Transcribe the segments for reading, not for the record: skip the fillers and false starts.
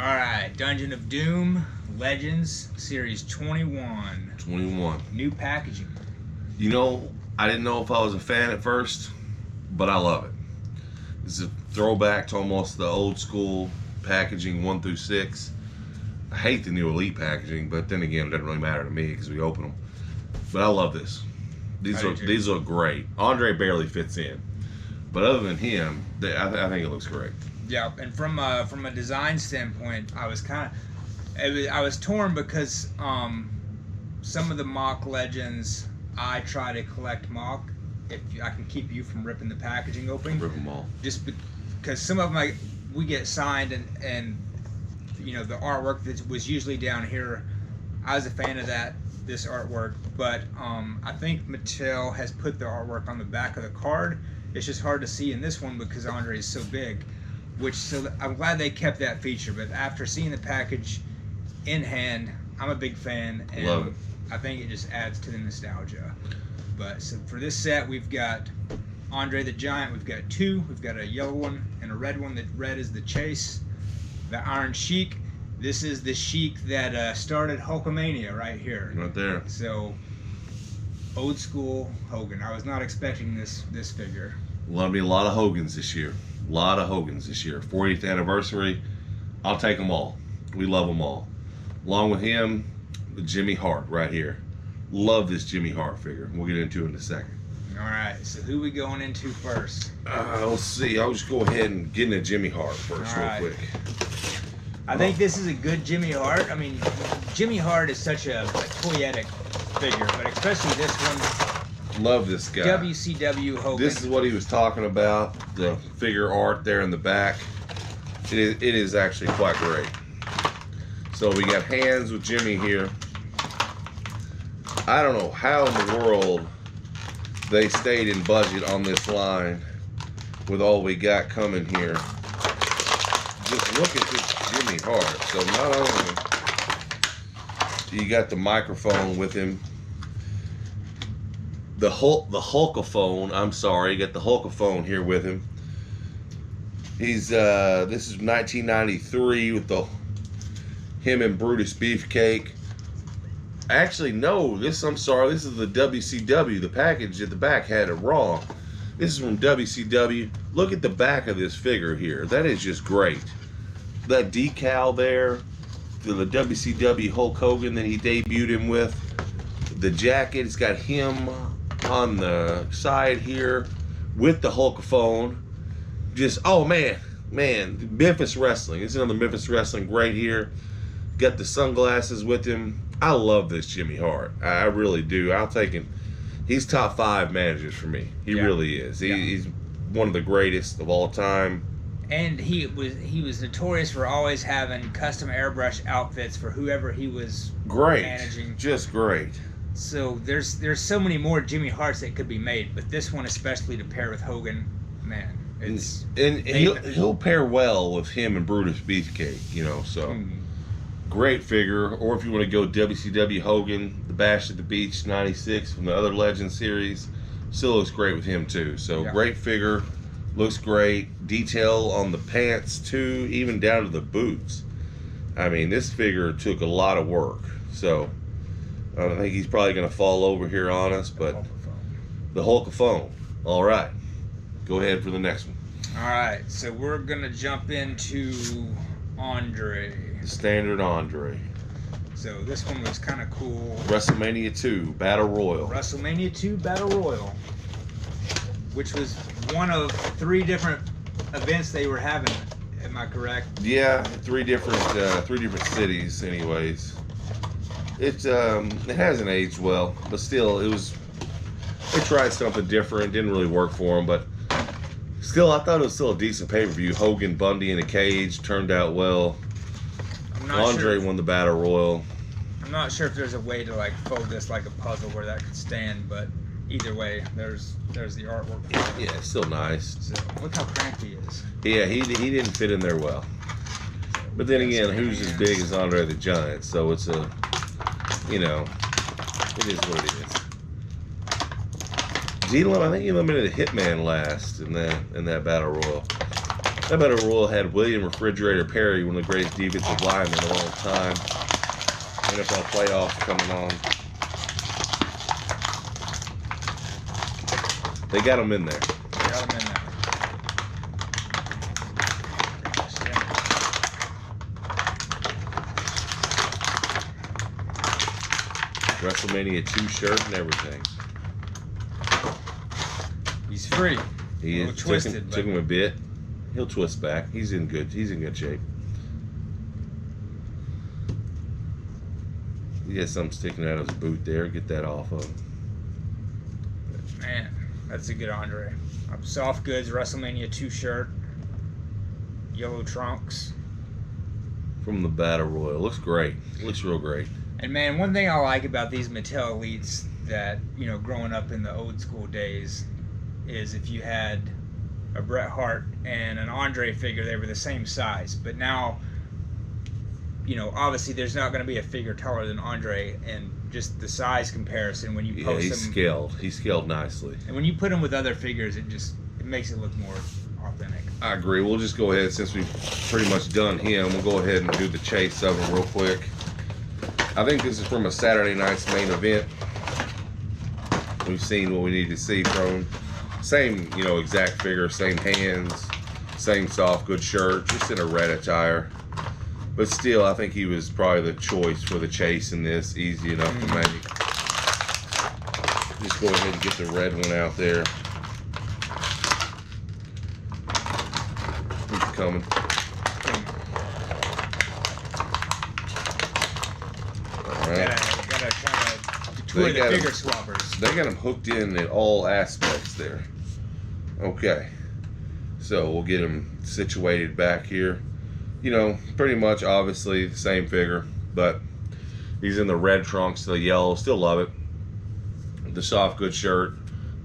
All right, Dungeon of Doom Legends Series 21. 21. New packaging. You know, I didn't know if I was a fan at first, but I love it. It's a throwback to almost the old school packaging 1 through 6. I hate the new Elite packaging, but then again, it doesn't really matter to me because we open them. But I love this. These look great. Andre barely fits in, but other than him, I think it looks great. Yeah, and from a design standpoint, I was torn because some of the mock legends I try to collect mock if I can keep you from ripping the packaging open. Rip them all. Just because some of them we get signed and you know the artwork that was usually down here. I was a fan of this artwork, but I think Mattel has put the artwork on the back of the card. It's just hard to see in this one because Andre is so big. So I'm glad they kept that feature, but after seeing the package in hand, I'm a big fan, and Love it. I think it just adds to the nostalgia. But so for this set, we've got Andre the Giant. We've got two. We've got a yellow one and a red one. The red is the Chase. The Iron Sheik. This is the Sheik that started Hulkamania right here. Right there. So old school Hogan. I was not expecting this figure. There'll be a lot of Hogans this year. A lot of Hogans this year. 40th anniversary. I'll take them all. We love them all. Along with him, Jimmy Hart right here. Love this Jimmy Hart figure. We'll get into it in a second. All right. So who we going into first? Let's see. I'll just go ahead and get into Jimmy Hart first All real right. quick. I think this is a good Jimmy Hart. I mean, Jimmy Hart is such a toyetic figure, but especially this one. Love this guy. WCW Hogan. This is what he was talking about. The figure art there in the back. It is actually quite great. So we got hands with Jimmy here. I don't know how in the world they stayed in budget on this line with all we got coming here. Just look at this Jimmy Hart. So not only you got the microphone with him, the Hulkaphone. I'm sorry, you got the Hulkaphone here with him. He's this is 1993 with him and Brutus Beefcake. Actually, no, I'm sorry, this is the WCW. The package at the back had it wrong. This is from WCW. Look at the back of this figure here. That is just great. That decal there, the WCW Hulk Hogan that he debuted him with. The jacket, it's got him on the side here with the Hulkaphone. Just, oh man, Memphis Wrestling. It's another Memphis Wrestling right here. Got the sunglasses with him. I love this Jimmy Hart. I really do. I'll take him. He's top 5 managers for me. He really is. He's one of the greatest of all time. And he was notorious for always having custom airbrush outfits for whoever he was managing. Just great. So there's so many more Jimmy Harts that could be made, but this one especially to pair with Hogan, man, it's and he'll pair well with him and Brutus Beefcake, you know. So great figure. Or if you want to go WCW Hogan, the Bash at the Beach '96 from the other Legend series, still looks great with him too. So great figure, looks great. Detail on the pants too, even down to the boots. I mean, this figure took a lot of work. So I think he's probably going to fall over here on us, but the Hulkaphone. All right. Go ahead for the next one. All right. So we're going to jump into Andre. The standard Andre. So this one was kind of cool. WrestleMania 2 Battle Royal. WrestleMania 2 Battle Royal, which was one of 3 different events they were having. Am I correct? Yeah, 3 different cities anyways. It hasn't aged well, but still, they tried something different. Didn't really work for them, but still, I thought it was still a decent pay-per-view. Hogan, Bundy in a cage turned out well. Andre won the Battle Royal. I'm not sure if there's a way to like fold this like a puzzle where that could stand, but either way, there's the artwork. Yeah, it's still nice. So look how cramped he is. Yeah, he didn't fit in there well. But then again, who's as big as Andre the Giant? So it's a, you know, it is what it is. I think he eliminated Hitman last in that Battle Royal. That Battle Royal had William Refrigerator Perry, one of the greatest defensive linemen of all time. NFL playoffs coming on. They got him in there. Got him in there. WrestleMania 2 shirt and everything. He's free. He a little twisted, took him a bit. He'll twist back. He's in good shape. He got something sticking out of his boot there. Get that off of him. Man, that's a good Andre. Soft goods WrestleMania 2 shirt. Yellow trunks. From the Battle Royal. Looks great. Looks real great. And man, one thing I like about these Mattel Elites that, you know, growing up in the old school days is if you had a Bret Hart and an Andre figure, they were the same size. But now, you know, obviously there's not going to be a figure taller than Andre, and just the size comparison when you post he's them. scaled. He's scaled nicely. And when you put them with other figures, it makes it look more authentic. I agree. We'll just go ahead, since we've pretty much done him, we'll go ahead and do the chase of him real quick. I think this is from a Saturday night's main event. We've seen what we need to see from him. Same, you know, exact figure, same hands, same soft good shirt, just in a red attire. But still, I think he was probably the choice for the chase in this. Easy enough to make. Just go ahead and get the red one out there. He's coming. Gotta kind of detour the figure swappers. They got them hooked in at all aspects there. Okay. So we'll get him situated back here. You know, pretty much obviously the same figure, but he's in the red trunks, the yellow, still love it. The soft good shirt,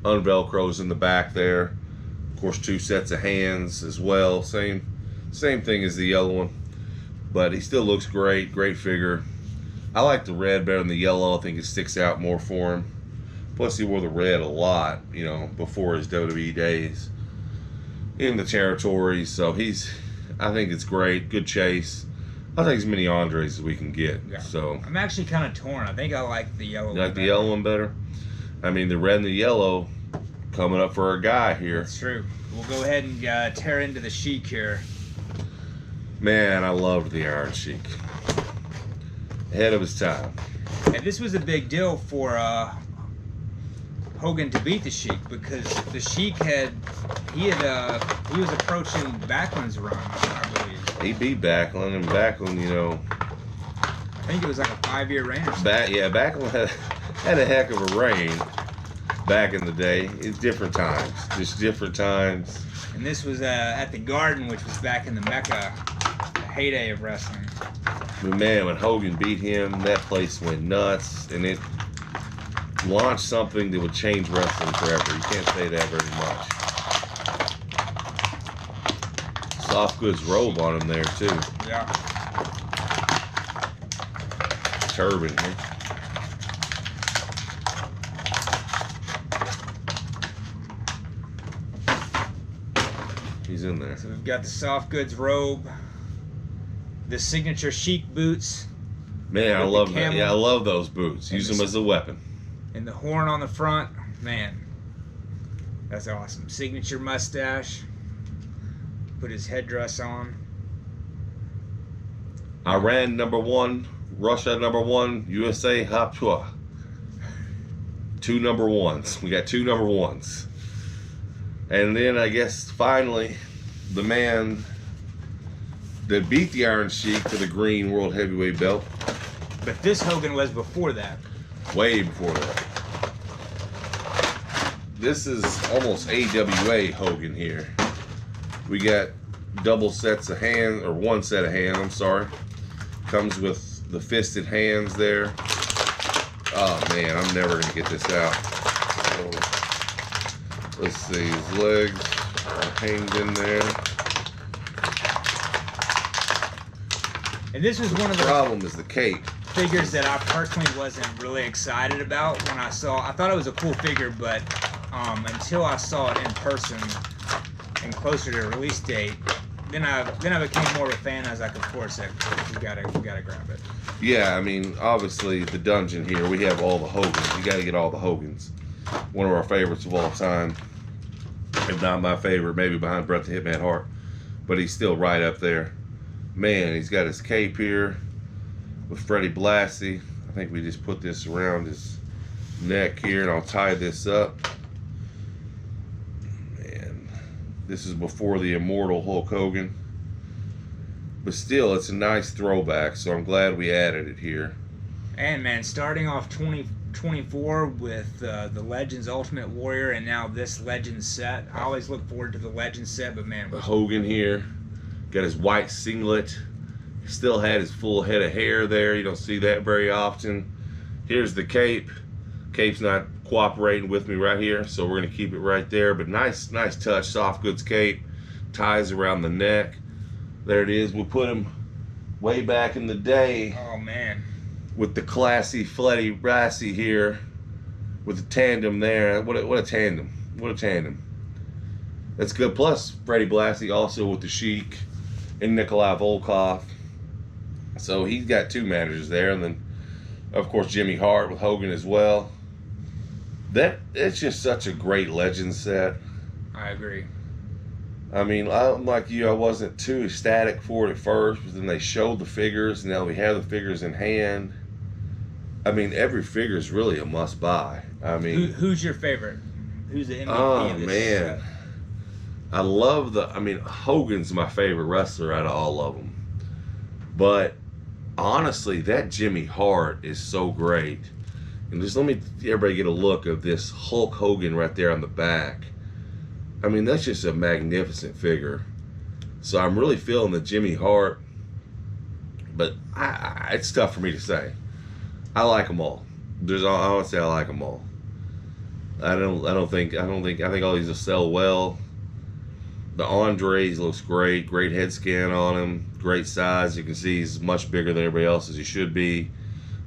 unvelcros in the back there. Of course, 2 sets of hands as well. Same thing as the yellow one, but he still looks great. Great figure. I like the red better than the yellow. I think it sticks out more for him. Plus, he wore the red a lot, you know, before his WWE days in the territories. So I think it's great. Good chase. I think as many Andres as we can get. Yeah. So I'm actually kind of torn. I think I like the yellow. You like the yellow one better? I mean, the red and the yellow coming up for our guy here. That's true. We'll go ahead and tear into the Sheik here. Man, I loved the Iron Sheik. Ahead of his time. And this was a big deal for Hogan to beat the Sheik, because the Sheik he was approaching Backlund's run, I believe. He beat Backlund, and Backlund, you know, I think it was like a 5-year reign or something. Backlund had a heck of a reign back in the day. It's different times, just different times. And this was at the Garden, which was back in the Mecca, the heyday of wrestling. But man, when Hogan beat him, that place went nuts, and it launched something that would change wrestling forever. You can't say that very much. Soft goods robe on him there too. Yeah. Turban here. He's in there. So we've got the soft goods robe, the signature Sheik boots. Man, I love that. Yeah, I love those boots. Use them as a weapon. And the horn on the front. Man, that's awesome. Signature mustache. Put his headdress on. Iran #1, Russia #1, USA Hapua. 2 number 1s. We got 2 number 1s. And then I guess finally, the man that beat the Iron Sheik for the green World Heavyweight belt. But this Hogan was before that. Way before that. This is almost AWA Hogan here. We got double sets of hands, or 1 set of hands, I'm sorry. Comes with the fisted hands there. Oh man, I'm never gonna get this out. So, let's see, his legs are hanged in there. And this was one of the problem is the cape. Figures that I personally wasn't really excited about when I thought it was a cool figure, but until I saw it in person and closer to release date, then I became more of a fan. I was like, of course, we gotta grab it. Yeah, I mean, obviously the dungeon here, we have all the Hogans. You got to get all the Hogans. One of our favorites of all time, if not my favorite, maybe behind Bret the Hitman Hart, but he's still right up there. Man, he's got his cape here with Freddie Blassie. I think we just put this around his neck here, and I'll tie this up. Man, this is before the immortal Hulk Hogan. But still, it's a nice throwback, so I'm glad we added it here. And man, starting off 2024 with the Legends Ultimate Warrior, and now this Legends set. I always look forward to the Legends set, but man, Hogan here, got his white singlet. Still had his full head of hair there. You don't see that very often. Here's the cape. Cape's not cooperating with me right here, so we're gonna keep it right there. But nice touch, soft goods cape, ties around the neck. There it is. We put him way back in the day. Oh man. With the classy Freddie Blassie here, with the tandem there. What a tandem! What a tandem! That's good. Plus Freddie Blassie also with the Sheik and Nikolai Volkov. So he's got two managers there, and then of course Jimmy Hart with Hogan as well. It's just such a great legend set. I agree. I mean, I'm like you, I wasn't too ecstatic for it at first, but then they showed the figures, and now we have the figures in hand. I mean, every figure is really a must-buy. I mean, who's your favorite? Who's the MVP oh of this man, set? I love I mean, Hogan's my favorite wrestler out of all of them. But honestly, that Jimmy Hart is so great. And just let me everybody get a look of this Hulk Hogan right there on the back. I mean, that's just a magnificent figure. So I'm really feeling the Jimmy Hart, but it's tough for me to say. I like them all. I would say I like them all. I think all these will sell well. The Andres looks great. Great head scan on him. Great size. You can see he's much bigger than everybody else, as he should be.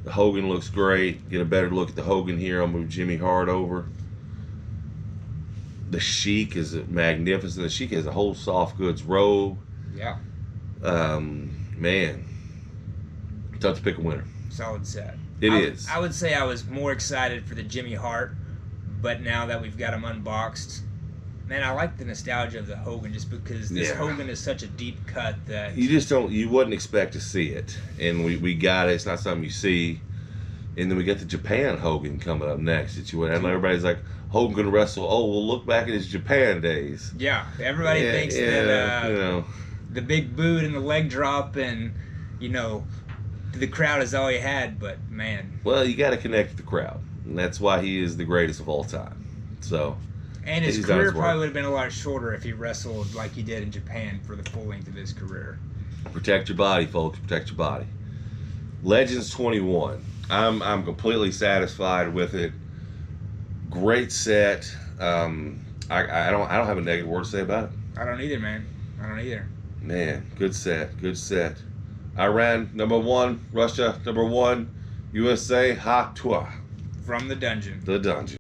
The Hogan looks great. Get a better look at the Hogan here. I'll move Jimmy Hart over. The Sheik is magnificent. The Sheik has a whole soft goods robe. Yeah. Man, tough to pick a winner. Solid set. It is. I would say I was more excited for the Jimmy Hart, but now that we've got him unboxed, man, I like the nostalgia of the Hogan just because this Hogan is such a deep cut that you wouldn't expect to see it, and we got it. It's not something you see. And then we get the Japan Hogan coming up next. And everybody's like, Hogan gonna wrestle. Oh, we'll look back at his Japan days. Yeah, everybody thinks that the big boot and the leg drop and the crowd is all he had. But man, well, you got to connect with the crowd, and that's why he is the greatest of all time. So, and his career probably would have been a lot shorter if he wrestled like he did in Japan for the full length of his career. Protect your body, folks. Protect your body. Legends 21. I'm completely satisfied with it. Great set. I don't have a negative word to say about it. I don't either, man. I don't either. Man, good set. Good set. Iran #1, Russia #1, USA ha toi. From the dungeon. The dungeon.